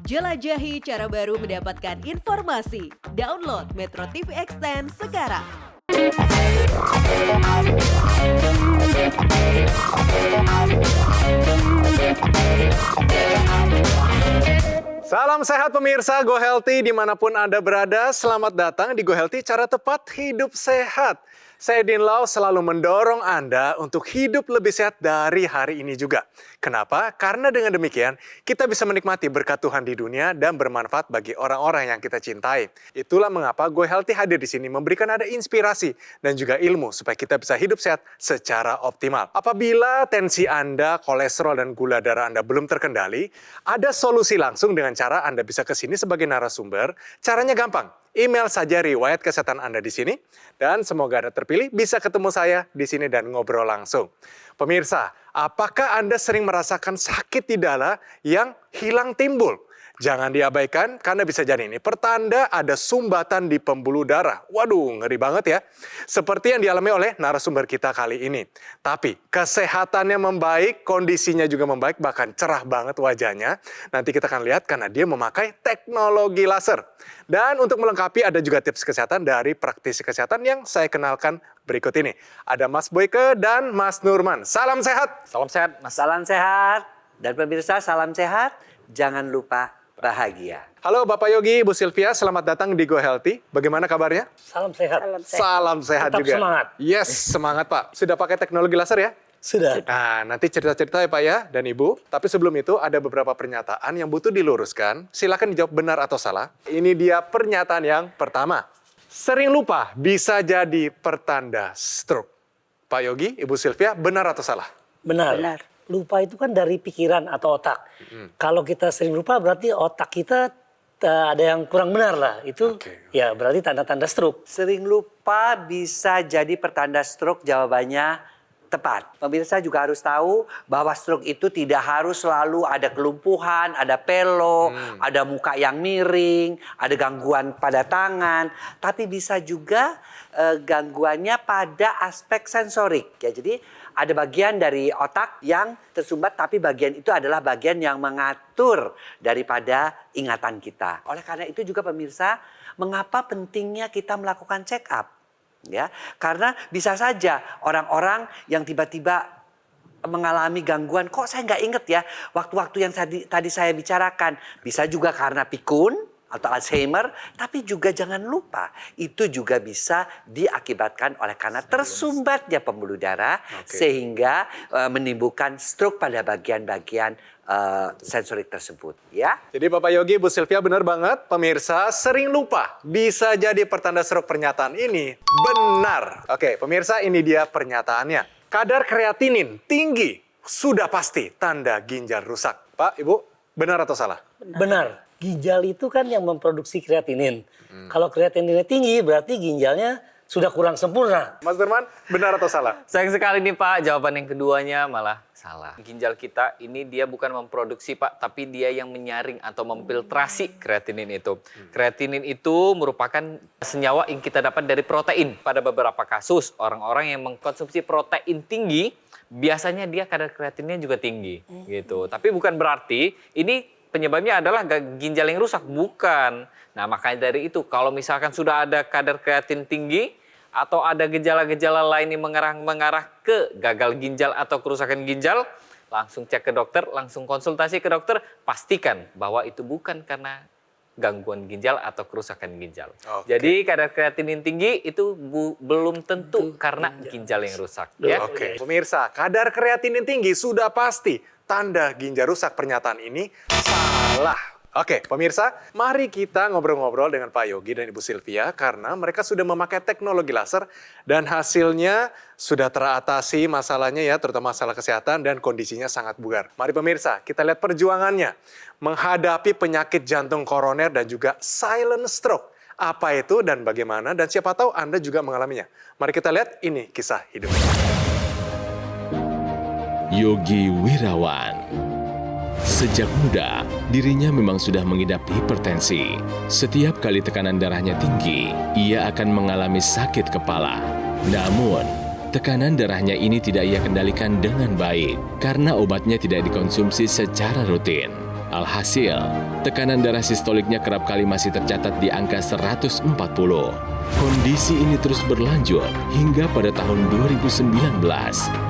Jelajahi cara baru mendapatkan informasi. Download Metro TV Extend sekarang. Salam sehat pemirsa Go Healthy dimanapun Anda berada. Selamat datang di Go Healthy, cara tepat hidup sehat. Saya Din Lau selalu mendorong Anda untuk hidup lebih sehat dari hari ini juga. Kenapa? Karena dengan demikian kita bisa menikmati berkat Tuhan di dunia dan bermanfaat bagi orang-orang yang kita cintai. Itulah mengapa Go Healthy hadir di sini memberikan Anda inspirasi dan juga ilmu supaya kita bisa hidup sehat secara optimal. Apabila tensi Anda, kolesterol dan gula darah Anda belum terkendali, ada solusi langsung dengan cara Anda bisa ke sini sebagai narasumber. Caranya gampang. Email saja riwayat kesehatan Anda di sini, dan semoga Anda terpilih bisa ketemu saya di sini dan ngobrol langsung. Pemirsa, apakah Anda sering merasakan sakit di dada yang hilang timbul? Jangan diabaikan karena bisa jadi ini pertanda ada sumbatan di pembuluh darah. Waduh, ngeri banget ya. Seperti yang dialami oleh narasumber kita kali ini. Tapi kesehatannya membaik, kondisinya juga membaik, bahkan cerah banget wajahnya. Nanti kita akan lihat karena dia memakai teknologi laser. Dan untuk melengkapi ada juga tips kesehatan dari praktisi kesehatan yang saya kenalkan berikut ini. Ada Mas Boyke dan Mas Nurman. Salam sehat. Salam sehat, Mas. Salam sehat. Dan pemirsa, salam sehat. Jangan lupa bahagia. Halo Bapak Yogi, Ibu Sylvia, selamat datang di Go Healthy. Bagaimana kabarnya? Salam sehat. Salam sehat Tetap juga. Semangat. Yes, semangat Pak. Sudah pakai teknologi laser ya? Sudah. Nah, nanti cerita-cerita ya Pak ya dan Ibu. Tapi sebelum itu ada beberapa pernyataan yang butuh diluruskan. Silakan dijawab benar atau salah. Ini dia pernyataan yang pertama. Sering lupa bisa jadi pertanda stroke. Pak Yogi, Ibu Sylvia, benar atau salah? Benar. Lupa itu kan dari pikiran atau otak. Kalau kita sering lupa berarti otak kita ada yang kurang benar lah. Itu ya berarti tanda-tanda stroke. Sering lupa bisa jadi pertanda stroke, jawabannya tepat. Pemirsa juga harus tahu bahwa stroke itu tidak harus selalu ada kelumpuhan, ada pelo, ada muka yang miring, ada gangguan pada tangan. Tapi bisa juga gangguannya pada aspek sensorik. Ya, jadi ada bagian dari otak yang tersumbat, tapi bagian itu adalah bagian yang mengatur daripada ingatan kita. Oleh karena itu juga pemirsa, mengapa pentingnya kita melakukan check up? Ya, karena bisa saja orang-orang yang tiba-tiba mengalami gangguan, kok saya nggak inget ya waktu-waktu yang tadi saya bicarakan. Bisa juga karena pikun atau Alzheimer, tapi juga jangan lupa itu juga bisa diakibatkan oleh karena tersumbatnya pembuluh darah sehingga menimbulkan stroke pada bagian-bagian sensorik tersebut, ya. Jadi Bapak Yogi, Bu Sylvia benar banget. Pemirsa sering lupa bisa jadi pertanda stroke. Pernyataan ini benar. Oke, pemirsa ini dia pernyataannya. Kadar kreatinin tinggi sudah pasti tanda ginjal rusak. Pak, Ibu, benar atau salah? Benar. Ginjal itu kan yang memproduksi kreatinin. Kalau kreatininnya tinggi berarti ginjalnya sudah kurang sempurna. Mas Nurman, benar atau salah? Sayang sekali nih Pak, jawaban yang keduanya malah salah. Ginjal kita ini dia bukan memproduksi Pak, tapi dia yang menyaring atau memfiltrasi kreatinin itu. Kreatinin itu merupakan senyawa yang kita dapat dari protein. Pada beberapa kasus, orang-orang yang mengkonsumsi protein tinggi, biasanya dia kadar kreatinnya juga tinggi. Gitu. Tapi bukan berarti ini penyebabnya adalah ginjal yang rusak, bukan. Nah, makanya dari itu kalau misalkan sudah ada kadar kreatin tinggi atau ada gejala-gejala lain yang mengarah ke gagal ginjal atau kerusakan ginjal, langsung cek ke dokter, langsung konsultasi ke dokter, pastikan bahwa itu bukan karena gangguan ginjal atau kerusakan ginjal. Jadi kadar kreatinin tinggi itu belum tentu karena ginjal yang rusak. Ya? Oke, pemirsa, kadar kreatinin tinggi sudah pasti tanda ginjal rusak. Pernyataan ini salah. Oke, pemirsa, mari kita ngobrol-ngobrol dengan Pak Yogi dan Ibu Sylvia karena mereka sudah memakai teknologi laser dan hasilnya sudah teratasi masalahnya ya, terutama masalah kesehatan dan kondisinya sangat bugar. Mari pemirsa, kita lihat perjuangannya menghadapi penyakit jantung koroner dan juga silent stroke. Apa itu dan bagaimana dan siapa tahu Anda juga mengalaminya. Mari kita lihat ini kisah hidup. Yogi Wirawan. Sejak muda, dirinya memang sudah mengidap hipertensi. Setiap kali tekanan darahnya tinggi, ia akan mengalami sakit kepala. Namun, tekanan darahnya ini tidak ia kendalikan dengan baik karena obatnya tidak dikonsumsi secara rutin. Alhasil, tekanan darah sistoliknya kerap kali masih tercatat di angka 140. Kondisi ini terus berlanjut hingga pada tahun 2019,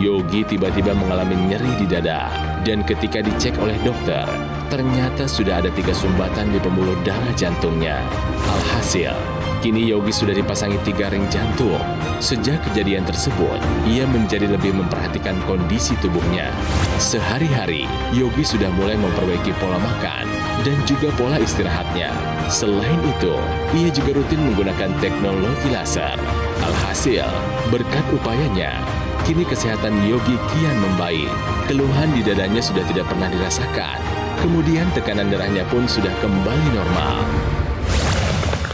Yogi tiba-tiba mengalami nyeri di dada. Dan ketika dicek oleh dokter, ternyata sudah ada 3 sumbatan di pembuluh darah jantungnya. Alhasil, kini Yogi sudah dipasangi 3 ring jantung. Sejak kejadian tersebut, ia menjadi lebih memperhatikan kondisi tubuhnya. Sehari-hari, Yogi sudah mulai memperbaiki pola makan dan juga pola istirahatnya. Selain itu, ia juga rutin menggunakan teknologi laser. Alhasil, berkat upayanya, kini kesehatan Yogi kian membaik. Keluhan di dadanya sudah tidak pernah dirasakan. Kemudian tekanan darahnya pun sudah kembali normal.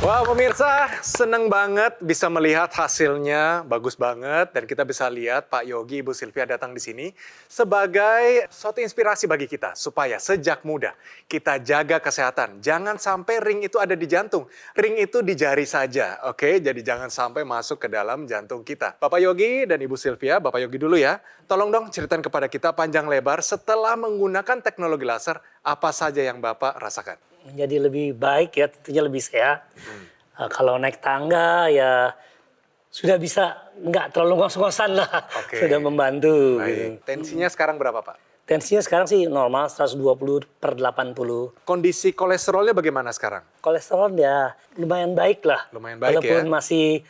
Wah pemirsa, seneng banget bisa melihat hasilnya, bagus banget. Dan kita bisa lihat Pak Yogi, Ibu Sylvia datang di sini sebagai suatu inspirasi bagi kita. Supaya sejak muda kita jaga kesehatan. Jangan sampai ring itu ada di jantung. Ring itu di jari saja, oke? Jadi jangan sampai masuk ke dalam jantung kita. Bapak Yogi dan Ibu Sylvia, Bapak Yogi dulu ya. Tolong dong ceritain kepada kita panjang lebar setelah menggunakan teknologi laser, apa saja yang Bapak rasakan? Menjadi lebih baik ya, tentunya lebih sehat. Kalau naik tangga ya sudah bisa nggak terlalu ngos-ngosan lah. Oke. Sudah membantu. Baik. Tensinya sekarang berapa Pak? Tensinya sekarang sih normal 120/80. Kondisi kolesterolnya bagaimana sekarang? Kolesterol ya lumayan baik lah. Lumayan baik walaupun ya. masih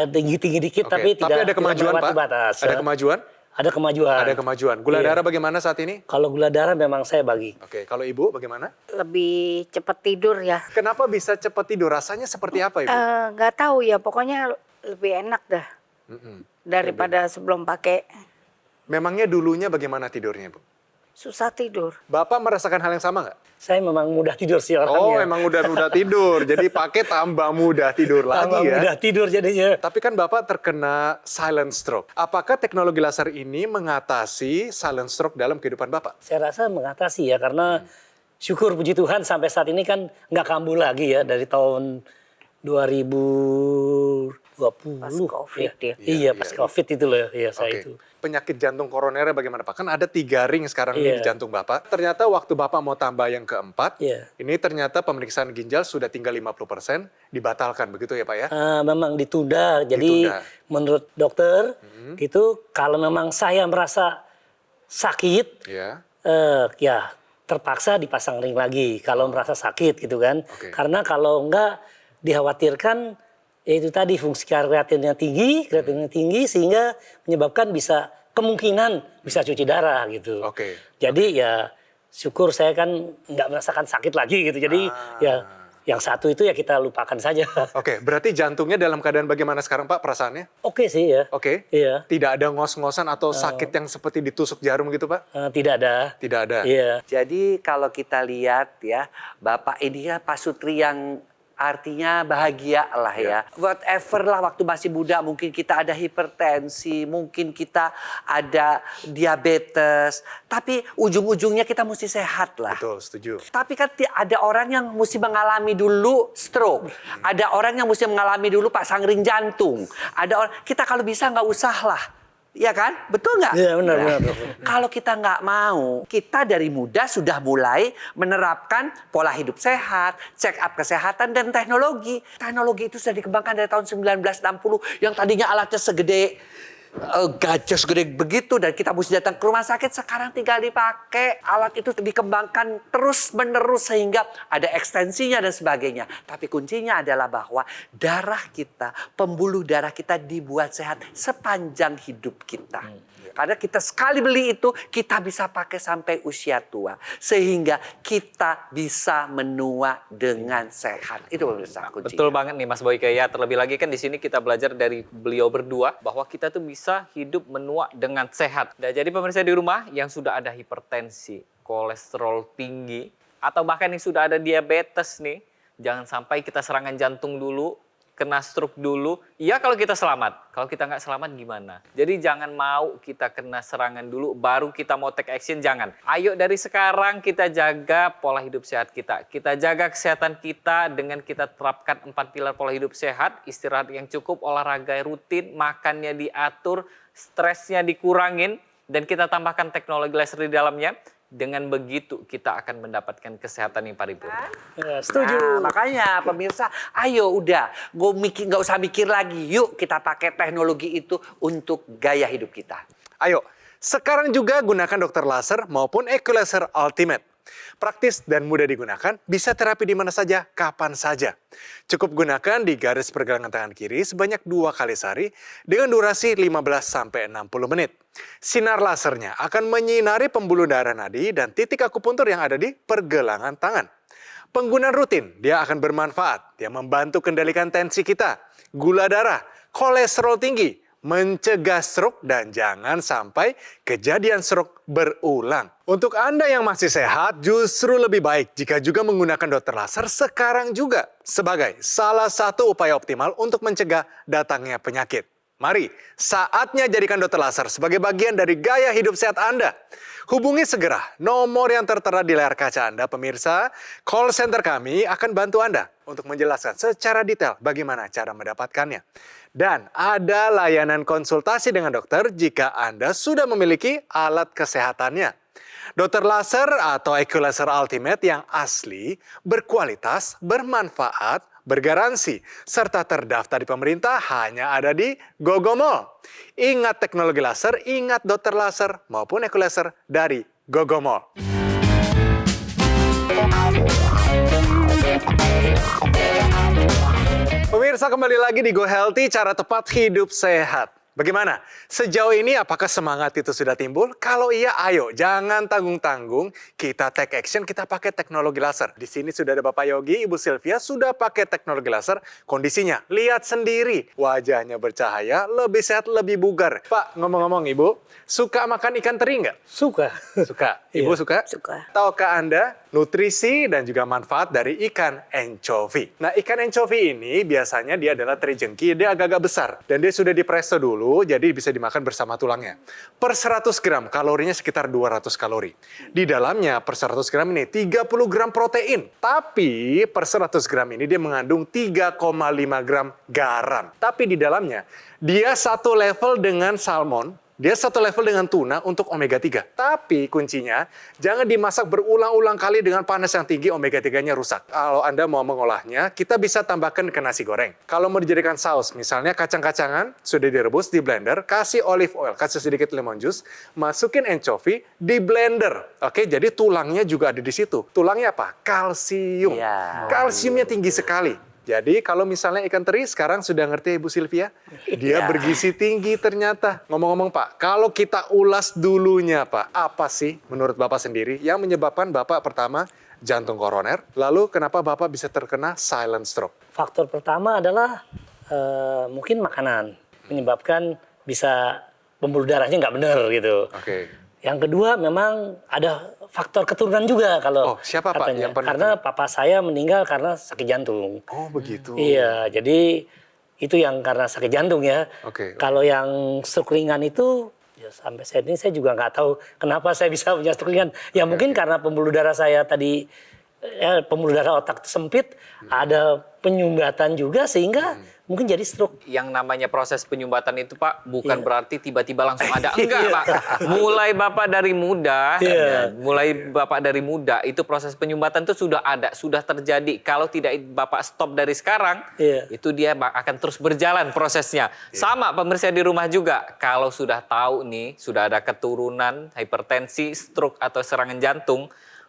tinggi-tinggi dikit, Oke, tapi tidak ada kemajuan melewati Pak? batas. Ada kemajuan? Ada kemajuan. Ada kemajuan. Gula Iya. darah bagaimana saat ini? Kalau gula darah memang saya bagi. Oke, kalau Ibu bagaimana? Lebih cepat tidur ya. Kenapa bisa cepat tidur? Rasanya seperti apa Ibu? Nggak tahu ya, pokoknya lebih enak dah daripada sebelum pakai. Memangnya dulunya bagaimana tidurnya Ibu? Susah tidur. Bapak merasakan hal yang sama nggak? Saya memang mudah tidur sih orangnya. Oh, emang udah mudah tidur. Jadi pakai tambah mudah tidur Tambah lagi ya. mudah tidur jadinya. Tapi kan Bapak terkena silent stroke. Apakah teknologi laser ini mengatasi silent stroke dalam kehidupan Bapak? Saya rasa mengatasi ya, karena syukur puji Tuhan sampai saat ini kan nggak kambuh lagi ya dari tahun 2020. Pas COVID ya. Iya, pas COVID itu loh ya saya Oke. itu. Penyakit jantung koronernya bagaimana Pak? Kan ada 3 ring sekarang ini Iya. di jantung Bapak. Ternyata waktu Bapak mau tambah yang keempat, Iya. ini ternyata pemeriksaan ginjal sudah tinggal 50%, dibatalkan begitu ya Pak ya? Memang ditunda. Jadi Ditunda. menurut dokter itu kalau memang saya merasa sakit, Ya. ya terpaksa dipasang ring lagi kalau merasa sakit gitu kan. Oke. Karena kalau enggak dikhawatirkan ya itu tadi fungsi kreatinnya tinggi sehingga menyebabkan kemungkinan bisa cuci darah gitu. Oke. Jadi ya syukur saya kan nggak merasakan sakit lagi gitu. Jadi ya yang satu itu ya kita lupakan saja. Oke, berarti jantungnya dalam keadaan bagaimana sekarang Pak perasaannya? Oke sih ya. Oke. Iya. Tidak ada ngos-ngosan atau sakit yang seperti ditusuk jarum gitu Pak? Tidak ada. Tidak ada. Iya. Jadi kalau kita lihat ya, Bapak ini kan Pak Sutri yang artinya bahagia lah ya. Whatever lah waktu masih muda mungkin kita ada hipertensi, mungkin kita ada diabetes. Tapi ujung-ujungnya kita mesti sehat lah. Betul, setuju. Tapi kan ada orang yang mesti mengalami dulu stroke. Ada orang yang mesti mengalami dulu pasang ring jantung. Ada orang, kita kalau bisa nggak usah lah. Iya kan? Betul nggak? Iya, benar, Nah, benar. kalau kita nggak mau, kita dari muda sudah mulai menerapkan pola hidup sehat, check up kesehatan, dan teknologi. Teknologi itu sudah dikembangkan dari tahun 1960 yang tadinya alatnya segede gajah segede begitu dan kita mesti datang ke rumah sakit, sekarang tinggal dipakai. Alat itu dikembangkan terus-menerus sehingga ada ekstensinya dan sebagainya. Tapi kuncinya adalah bahwa darah kita, pembuluh darah kita dibuat sehat sepanjang hidup kita. Karena kita sekali beli itu, kita bisa pakai sampai usia tua. Sehingga kita bisa menua dengan sehat. Itu pemirsa kuncinya. Betul banget nih Mas Boyke ya. Terlebih lagi kan di sini kita belajar dari beliau berdua bahwa kita tuh bisa hidup menua dengan sehat. Nah, jadi pemirsa di rumah yang sudah ada hipertensi, kolesterol tinggi, atau bahkan yang sudah ada diabetes nih, jangan sampai kita serangan jantung dulu, kena stroke dulu. Iya kalau kita selamat. Kalau kita nggak selamat gimana? Jadi jangan mau kita kena serangan dulu baru kita mau take action, jangan. Ayo dari sekarang kita jaga pola hidup sehat kita. Kita jaga kesehatan kita dengan kita terapkan 4 pilar pola hidup sehat. Istirahat yang cukup, olahraga rutin, makannya diatur, stresnya dikurangin. Dan kita tambahkan teknologi laser di dalamnya. Dengan begitu kita akan mendapatkan kesehatan yang paripurna. Ya, setuju. Nah, makanya pemirsa, ayo udah, nggak usah mikir lagi. Yuk kita pakai teknologi itu untuk gaya hidup kita. Ayo, sekarang juga gunakan dokter laser maupun Equalaser Ultimate. Praktis dan mudah digunakan, bisa terapi di mana saja, kapan saja. Cukup gunakan di garis pergelangan tangan kiri sebanyak 2 kali sehari dengan durasi 15-60 menit. Sinar lasernya akan menyinari pembuluh darah nadi dan titik akupuntur yang ada di pergelangan tangan. Penggunaan rutin, dia akan bermanfaat. Dia membantu kendalikan tensi kita, gula darah, kolesterol tinggi, mencegah stroke, dan jangan sampai kejadian stroke berulang. Untuk Anda yang masih sehat, justru lebih baik jika juga menggunakan dokter laser sekarang juga sebagai salah satu upaya optimal untuk mencegah datangnya penyakit. Mari, saatnya jadikan dokter laser sebagai bagian dari gaya hidup sehat Anda. Hubungi segera nomor yang tertera di layar kaca Anda, pemirsa. Call center kami akan bantu Anda untuk menjelaskan secara detail bagaimana cara mendapatkannya. Dan ada layanan konsultasi dengan dokter jika Anda sudah memiliki alat kesehatannya. Dokter laser atau Equalaser Ultimate yang asli, berkualitas, bermanfaat, bergaransi, serta terdaftar di pemerintah hanya ada di Gogomall. Ingat teknologi laser, ingat dokter laser maupun Equalaser dari Gogomall. Pemirsa, kembali lagi di Go Healthy, cara tepat hidup sehat. Bagaimana? Sejauh ini apakah semangat itu sudah timbul? Kalau iya, ayo jangan tanggung-tanggung, kita take action, kita pakai teknologi laser. Di sini sudah ada Bapak Yogi, Ibu Sylvia sudah pakai teknologi laser. Kondisinya, lihat sendiri, wajahnya bercahaya, lebih sehat, lebih bugar. Pak, ngomong-ngomong Ibu, suka makan ikan teri nggak? Suka. Suka. Ibu suka? Suka. Tahukah Anda nutrisi dan juga manfaat dari ikan anchovy? Nah, ikan anchovy ini biasanya dia adalah teri jengki, dia agak-agak besar. Dan dia sudah dipresto dulu, jadi bisa dimakan bersama tulangnya. Per 100 gram, kalorinya sekitar 200 kalori. Di dalamnya, per 100 gram ini 30 gram protein. Tapi, per 100 gram ini dia mengandung 3,5 gram garam. Tapi di dalamnya, dia satu level dengan salmon, dia satu level dengan tuna untuk omega 3. Tapi kuncinya, jangan dimasak berulang-ulang kali dengan panas yang tinggi, omega 3-nya rusak. Kalau Anda mau mengolahnya, kita bisa tambahkan ke nasi goreng. Kalau mau dijadikan saus, misalnya kacang-kacangan, sudah direbus di blender, kasih olive oil, kasih sedikit lemon juice, masukin anchovy di blender. Oke, jadi tulangnya juga ada di situ. Tulangnya apa? Kalsium. Iya. Kalsiumnya tinggi sekali. Jadi kalau misalnya ikan teri sekarang sudah ngerti Ibu Sylvia? Dia bergizi tinggi ternyata. Ngomong-ngomong Pak, kalau kita ulas dulunya Pak, apa sih menurut Bapak sendiri yang menyebabkan Bapak pertama jantung koroner, lalu kenapa Bapak bisa terkena silent stroke? Faktor pertama adalah mungkin makanan. Menyebabkan bisa pembuluh darahnya nggak benar gitu. Oke. Yang kedua memang ada faktor keturunan juga kalau Oh, siapa Pak katanya. yang pernah Karena papa saya meninggal karena sakit jantung. Oh begitu. Iya, jadi itu yang karena sakit jantung ya. Oke. Kalau yang stroke ringan itu ya sampai saat ini saya juga nggak tahu kenapa saya bisa punya stroke ringan. Ya mungkin karena pembuluh darah saya tadi pembuluh darah otak sempit, ada penyumbatan juga sehingga mungkin jadi stroke. Yang namanya proses penyumbatan itu Pak, bukan berarti tiba-tiba langsung ada. Enggak Pak, mulai Bapak dari muda, itu proses penyumbatan itu sudah ada, sudah terjadi. Kalau tidak Bapak stop dari sekarang, itu dia akan terus berjalan prosesnya. Sama pemirsa di rumah juga, kalau sudah tahu nih, sudah ada keturunan, hipertensi, stroke atau serangan jantung,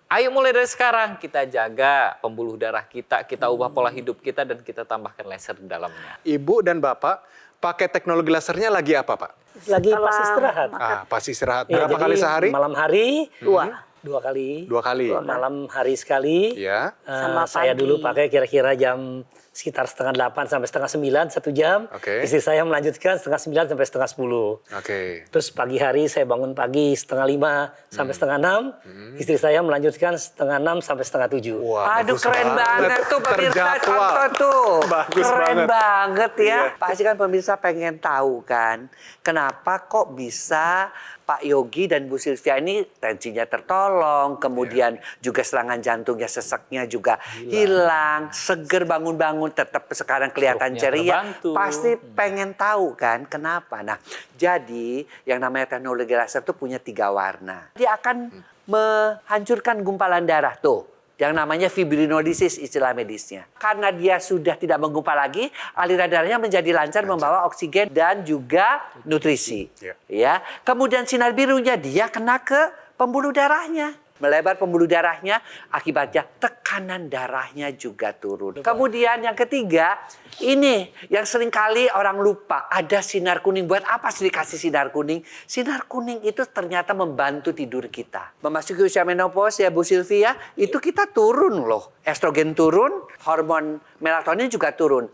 ayo mulai dari sekarang kita jaga pembuluh darah kita ubah pola hidup kita dan kita tambahkan laser di dalamnya. Ibu dan Bapak pakai teknologi lasernya lagi apa Pak? Lagi Setelah pas istirahat. Pas istirahat. Ya, Berapa jadi kali sehari? Malam hari dua kali. 2 kali. Malam hari sekali. Ya. Sama Saya pagi. dulu pakai kira-kira jam sekitar 8:30 sampai 8:30 1 jam. Oke. Istri saya melanjutkan 8:30 sampai 9:30. Oke. Terus pagi hari saya bangun pagi 5:30 sampai 5:30. Istri saya melanjutkan 5:30 sampai 6:30. Wah, Aduh bagus keren banget tuh pemirsa, Terjadwal. contoh tuh. Bagus Keren banget ya. Iya. Pasti kan pemirsa pengen tahu kan, kenapa kok bisa Pak Yogi dan Bu Sylvia ini tensinya tertolong, kemudian juga serangan jantungnya, sesaknya juga hilang, seger bangun-bangun, tetap sekarang kelihatan Stroke-nya ceria. terbantu. Pasti pengen tahu kan kenapa. Nah, jadi yang namanya teknologi laser itu punya 3 warna. Dia akan menghancurkan gumpalan darah tuh. Yang namanya fibrinolisis istilah medisnya. Karena dia sudah tidak menggumpal lagi, aliran darahnya menjadi lancar membawa oksigen dan juga nutrisi. Ya. Kemudian sinar birunya dia kena ke pembuluh darahnya. Melebar pembuluh darahnya, akibatnya tekanan darahnya juga turun. Kemudian yang ketiga, ini yang seringkali orang lupa, ada sinar kuning. Buat apa sih dikasih sinar kuning? Sinar kuning itu ternyata membantu tidur kita. Memasuki usia menopause ya Bu Sylvia, itu kita turun loh. Estrogen turun, hormon melatonin juga turun.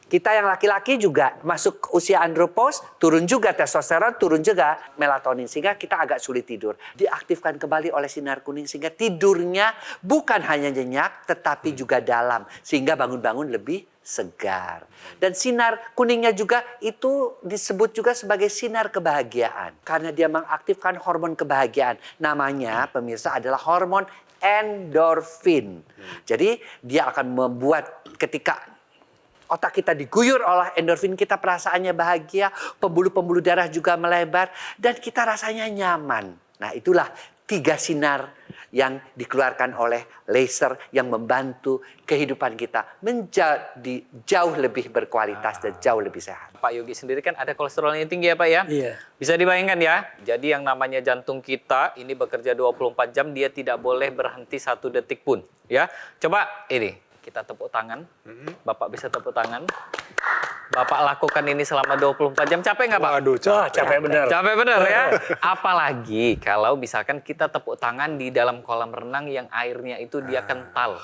Kita yang laki-laki juga masuk usia andropause, turun juga testosteron, turun juga melatonin. Sehingga kita agak sulit tidur. Diaktifkan kembali oleh sinar kuning sehingga tidurnya bukan hanya nyenyak, tetapi juga dalam. Sehingga bangun-bangun lebih segar. Dan sinar kuningnya juga itu disebut juga sebagai sinar kebahagiaan. Karena dia mengaktifkan hormon kebahagiaan. Namanya pemirsa adalah hormon endorfin. Jadi dia akan membuat ketika otak kita diguyur oleh endorfin, kita perasaannya bahagia, pembuluh-pembuluh darah juga melebar, dan kita rasanya nyaman. Nah, itulah 3 sinar yang dikeluarkan oleh laser yang membantu kehidupan kita menjadi jauh lebih berkualitas dan jauh lebih sehat. Pak Yogi sendiri kan ada kolesterolnya tinggi ya Pak ya? Iya. Bisa dibayangkan ya. Jadi yang namanya jantung kita ini bekerja 24 jam, dia tidak boleh berhenti 1 detik pun. Ya, coba ini. Kita tepuk tangan, Bapak bisa tepuk tangan. Bapak lakukan ini selama 24 jam, capek nggak Pak? Waduh, Capek bener. Capek bener ya. Apalagi kalau misalkan kita tepuk tangan di dalam kolam renang yang airnya itu dia kental.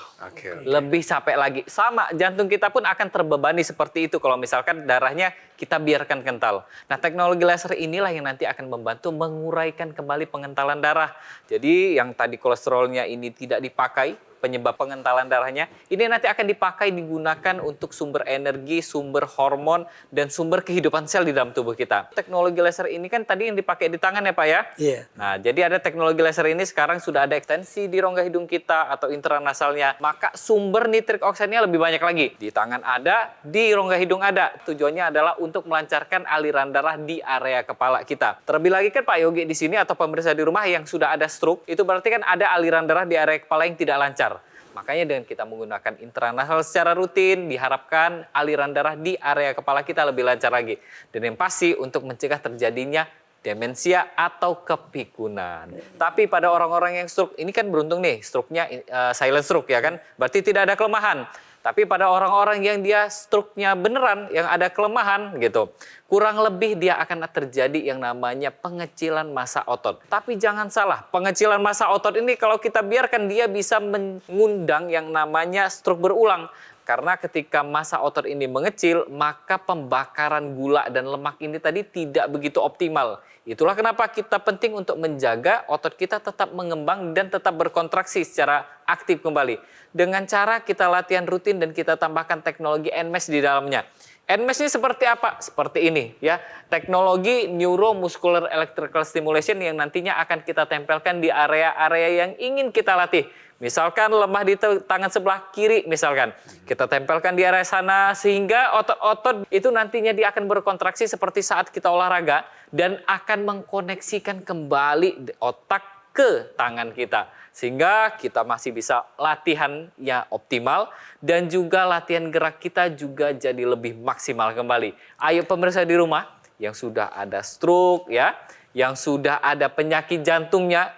Lebih capek lagi. Sama, jantung kita pun akan terbebani seperti itu kalau misalkan darahnya kita biarkan kental. Nah, teknologi laser inilah yang nanti akan membantu menguraikan kembali pengentalan darah. Jadi yang tadi kolesterolnya ini tidak dipakai, penyebab pengentalan darahnya, ini nanti akan dipakai digunakan untuk sumber energi, sumber hormon, dan sumber kehidupan sel di dalam tubuh kita. Teknologi laser ini kan tadi yang dipakai di tangan ya Pak ya? Iya. Nah, jadi ada teknologi laser ini sekarang sudah ada ekstensi di rongga hidung kita atau intranasalnya. Maka sumber nitrik oksidnya lebih banyak lagi. Di tangan ada, di rongga hidung ada. Tujuannya adalah untuk melancarkan aliran darah di area kepala kita. Terlebih lagi kan Pak Yogi di sini atau pemirsa di rumah yang sudah ada stroke, itu berarti kan ada aliran darah di area kepala yang tidak lancar. Makanya dengan kita menggunakan intranasal secara rutin, diharapkan aliran darah di area kepala kita lebih lancar lagi. Dan yang pasti untuk mencegah terjadinya demensia atau kepikunan. Tapi pada orang-orang yang stroke, ini kan beruntung nih, stroke-nya silent stroke ya kan, berarti tidak ada kelemahan. Tapi pada orang-orang yang dia stroke-nya beneran, yang ada kelemahan gitu, kurang lebih dia akan terjadi yang namanya pengecilan massa otot. Tapi jangan salah, pengecilan massa otot ini kalau kita biarkan dia bisa mengundang yang namanya stroke berulang. Karena ketika massa otot ini mengecil, maka pembakaran gula dan lemak ini tadi tidak begitu optimal. Itulah kenapa kita penting untuk menjaga otot kita tetap mengembang dan tetap berkontraksi secara aktif kembali. Dengan cara kita latihan rutin dan kita tambahkan teknologi NMES di dalamnya. NMES ini seperti apa? Seperti ini ya. Teknologi Neuromuscular Electrical Stimulation yang nantinya akan kita tempelkan di area-area yang ingin kita latih. Misalkan lemah di tangan sebelah kiri misalkan. Kita tempelkan di area sana sehingga otot-otot itu nantinya dia akan berkontraksi seperti saat kita olahraga dan akan mengkoneksikan kembali otak ke tangan kita. Sehingga kita masih bisa latihannya optimal dan juga latihan gerak kita juga jadi lebih maksimal kembali. Ayo pemirsa di rumah yang sudah ada stroke ya, yang sudah ada penyakit jantungnya,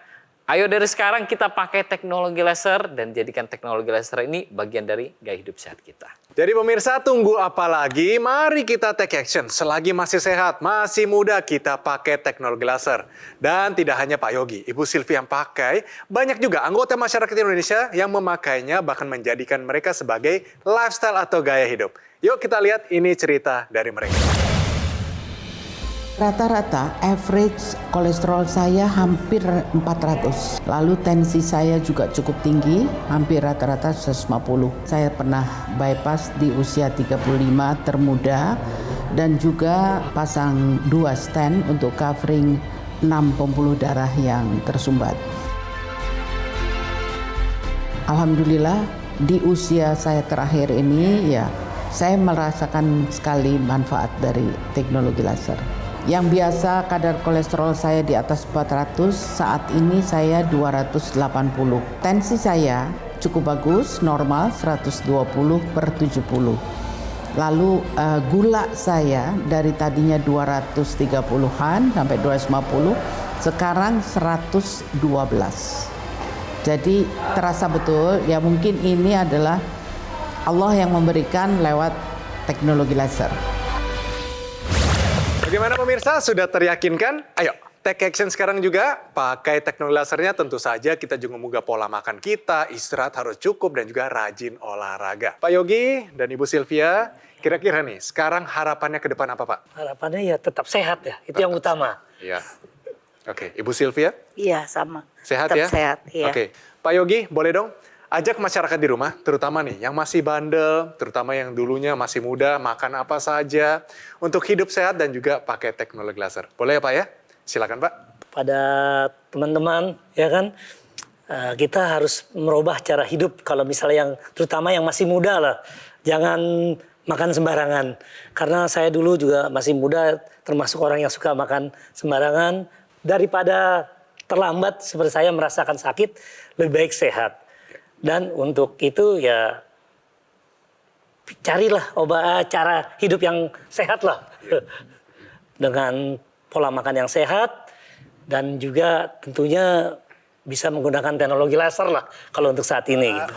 ayo dari sekarang kita pakai teknologi laser dan jadikan teknologi laser ini bagian dari gaya hidup sehat kita. Jadi pemirsa, tunggu apa lagi? Mari kita take action. Selagi masih sehat, masih muda, kita pakai teknologi laser. Dan tidak hanya Pak Yogi, Ibu Sylvia yang pakai, banyak juga anggota masyarakat Indonesia yang memakainya bahkan menjadikan mereka sebagai lifestyle atau gaya hidup. Yuk kita lihat ini cerita dari mereka. Rata-rata average kolesterol saya hampir 400. Lalu tensi saya juga cukup tinggi, hampir rata-rata 150. Saya pernah bypass di usia 35 termuda dan juga pasang 2 stent untuk covering 6 pembuluh darah yang tersumbat. Alhamdulillah di usia saya terakhir ini ya saya merasakan sekali manfaat dari teknologi laser. Yang biasa kadar kolesterol saya di atas 400, saat ini saya 280. Tensi saya cukup bagus, normal 120/70. Lalu gula saya dari tadinya 230-an sampai 250, sekarang 112. Jadi terasa betul, ya mungkin ini adalah Allah yang memberikan lewat teknologi laser. Bagaimana pemirsa, sudah teryakinkan? Ayo, take action sekarang juga. Pakai teknologi lasernya, tentu saja kita juga menggugah pola makan kita, istirahat harus cukup, dan juga rajin olahraga. Pak Yogi dan Ibu Sylvia, kira-kira nih, sekarang harapannya ke depan apa, Pak? Harapannya ya tetap sehat ya, itu yang utama. Iya. Oke, Ibu Sylvia? Iya, sama. Sehat Tetap ya? sehat, iya. Oke, Pak Yogi, boleh dong ajak masyarakat di rumah, terutama nih yang masih bandel, terutama yang dulunya masih muda, makan apa saja, untuk hidup sehat dan juga pakai teknologi laser. Boleh ya Pak ya? Silakan Pak. Pada teman-teman, ya kan, kita harus merubah cara hidup. Kalau misalnya yang, terutama yang masih muda lah, jangan makan sembarangan. Karena saya dulu juga masih muda, termasuk orang yang suka makan sembarangan. Daripada terlambat seperti saya merasakan sakit, lebih baik sehat. Dan untuk itu ya carilah cara hidup yang sehat lah. Dengan pola makan yang sehat dan juga tentunya bisa menggunakan teknologi laser lah kalau untuk saat ini. Gitu.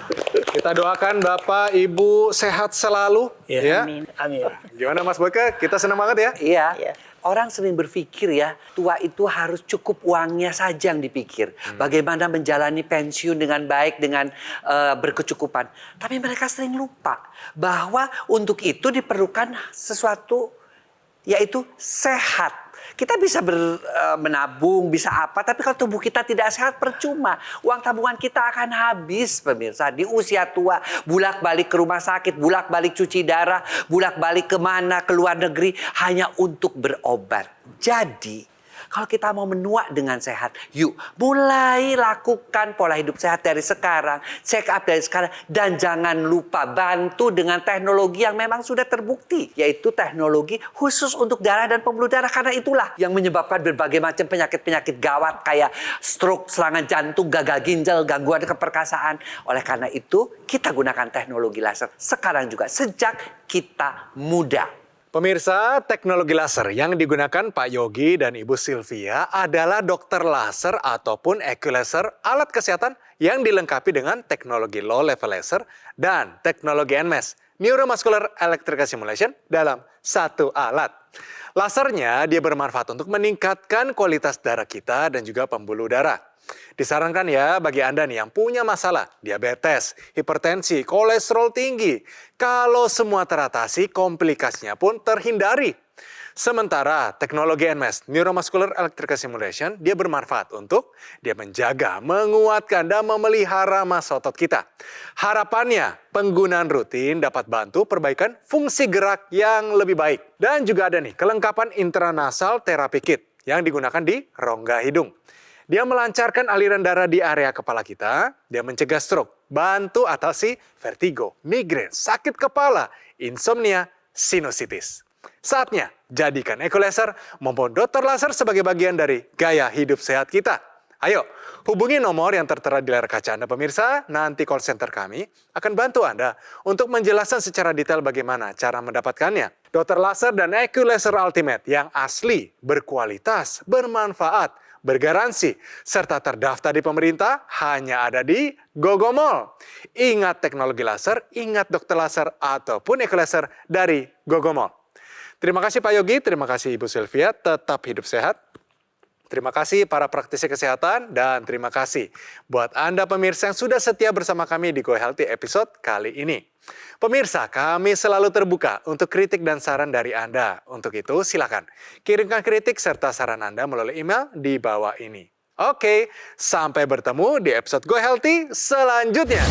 Kita doakan Bapak Ibu sehat selalu. Ya. Amin. Amin. Gimana Mas Boyke? Kita senang banget ya? Iya. Iya. Orang sering berpikir ya, tua itu harus cukup uangnya saja yang dipikir. Bagaimana menjalani pensiun dengan baik, dengan berkecukupan. Tapi mereka sering lupa bahwa untuk itu diperlukan sesuatu, yaitu sehat. Kita bisa menabung, bisa apa, tapi kalau tubuh kita tidak sehat percuma. Uang tabungan kita akan habis, pemirsa. Di usia tua, bulak-balik ke rumah sakit, bulak-balik cuci darah, bulak-balik kemana, ke luar negeri, hanya untuk berobat. Jadi, kalau kita mau menua dengan sehat, yuk mulai lakukan pola hidup sehat dari sekarang, check up dari sekarang, dan jangan lupa bantu dengan teknologi yang memang sudah terbukti, yaitu teknologi khusus untuk darah dan pembuluh darah, karena itulah yang menyebabkan berbagai macam penyakit-penyakit gawat kayak stroke, serangan jantung, gagal ginjal, gangguan keperkasaan. Oleh karena itu, kita gunakan teknologi laser sekarang juga, sejak kita muda. Pemirsa, teknologi laser yang digunakan Pak Yogi dan Ibu Sylvia adalah dokter laser ataupun laser, alat kesehatan yang dilengkapi dengan teknologi low level laser dan teknologi NMES, Neuromuscular Electrical Stimulation, dalam satu alat. Lasernya dia bermanfaat untuk meningkatkan kualitas darah kita dan juga pembuluh darah. Disarankan ya bagi Anda nih yang punya masalah diabetes, hipertensi, kolesterol tinggi. Kalau semua teratasi, komplikasinya pun terhindari. Sementara teknologi NMES, Neuromuscular Electrical Stimulation, dia bermanfaat untuk dia menjaga, menguatkan, dan memelihara massa otot kita. Harapannya, penggunaan rutin dapat bantu perbaikan fungsi gerak yang lebih baik. Dan juga ada nih kelengkapan intranasal therapy kit yang digunakan di rongga hidung. Dia melancarkan aliran darah di area kepala kita, dia mencegah stroke, bantu atasi vertigo, migrain, sakit kepala, insomnia, sinusitis. Saatnya jadikan laser maupun dokter laser sebagai bagian dari gaya hidup sehat kita. Ayo, hubungi nomor yang tertera di layar kaca Anda pemirsa, nanti call center kami akan bantu Anda untuk menjelaskan secara detail bagaimana cara mendapatkannya. Dokter laser dan laser ultimate yang asli, berkualitas, bermanfaat, bergaransi, serta terdaftar di pemerintah hanya ada di Gogomall. Ingat teknologi laser, ingat dokter laser ataupun laser dari Gogomall. Terima kasih Pak Yogi, terima kasih Ibu Sylvia, tetap hidup sehat. Terima kasih para praktisi kesehatan dan terima kasih buat Anda pemirsa yang sudah setia bersama kami di Go Healthy episode kali ini. Pemirsa, kami selalu terbuka untuk kritik dan saran dari Anda. Untuk itu, silakan kirimkan kritik serta saran Anda melalui email di bawah ini. Oke, sampai bertemu di episode Go Healthy selanjutnya.